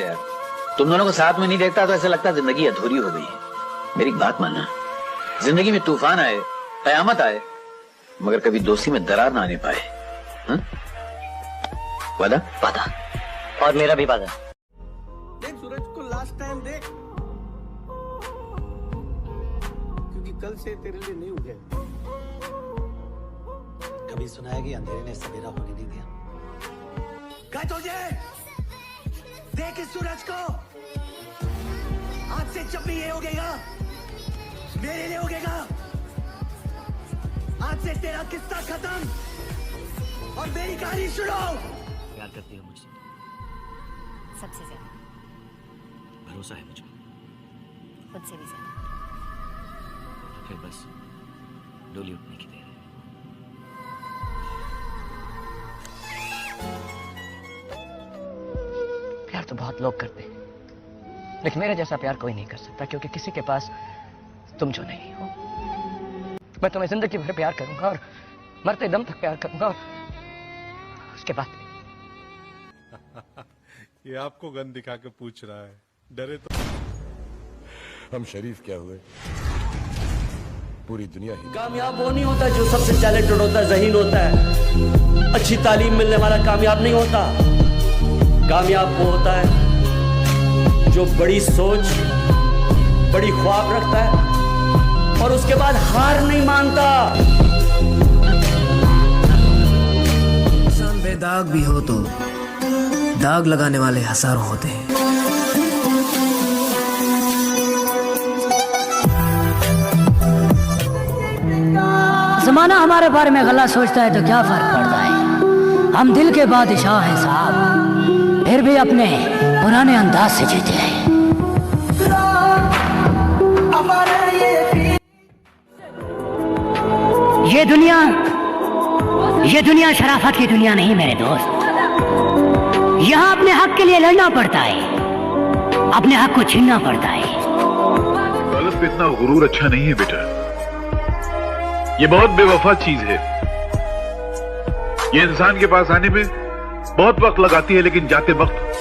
यार, तुम दोनों को साथ में नहीं देखता तो ऐसा लगता जिंदगी अधूरी हो गई। मेरी बात मानना, जिंदगी में तूफान आए, कयामत आए, मगर कभी दोस्ती में दरार ना आने पाए। हाँ? वादा? वादा। और मेरा भी वादा। देख सूरज को लास्ट टाइम देख, क्योंकि कल से तेरे लिए नहीं उगे। कभी सुना है कि अंधेरे ने सवेरा होने नहीं दिया? क्या तुझे देख इस सूरज को, आज से जब भी ये उगेगा मेरे लिए उगेगा। आज से तेरा किस्सा खत्म और मेरी कहानी शुरू। प्यार करती हो मुझसे? सबसे ज्यादा। भरोसा है मुझे? खुद से भी ज्यादा। फिर बस डोली उठने की देर है। प्यार तो बहुत लोग करते हैं, लेकिन मेरे जैसा प्यार कोई नहीं कर सकता, क्योंकि किसी के पास तुम जो नहीं हो। मैं तुम्हें जिंदगी भर प्यार करूंगा और मरते दम तक प्यार करूंगा, और उसके बाद ये आपको गन दिखा के पूछ रहा है, डरे तो। हम शरीफ क्या हुए, पूरी दुनिया ही। कामयाब वो नहीं होता जो सबसे टैलेंटेड होता है, ज़हीन होता है। अच्छी तालीम मिलने वाला कामयाब नहीं होता। कामयाब वो होता है जो बड़ी सोच, बड़ी ख्वाब रखता है और उसके बाद हार नहीं मानता। इंसान बेदाग भी हो तो दाग लगाने वाले हजारों होते हैं। जमाना हमारे बारे में गलत सोचता है तो क्या फर्क पड़ता है। हम दिल के बादशाह हैं साहब, फिर भी अपने पुराने अंदाज से जीते हैं। ये दुनिया शराफत की दुनिया नहीं मेरे दोस्त। यहाँ अपने हक के लिए लड़ना पड़ता है, अपने हक को छीनना पड़ता है। दौलत पे इतना गुरूर अच्छा नहीं है बेटा, ये बहुत बेवफा चीज है। ये इंसान के पास आने में बहुत वक्त लगाती है, लेकिन जाते वक्त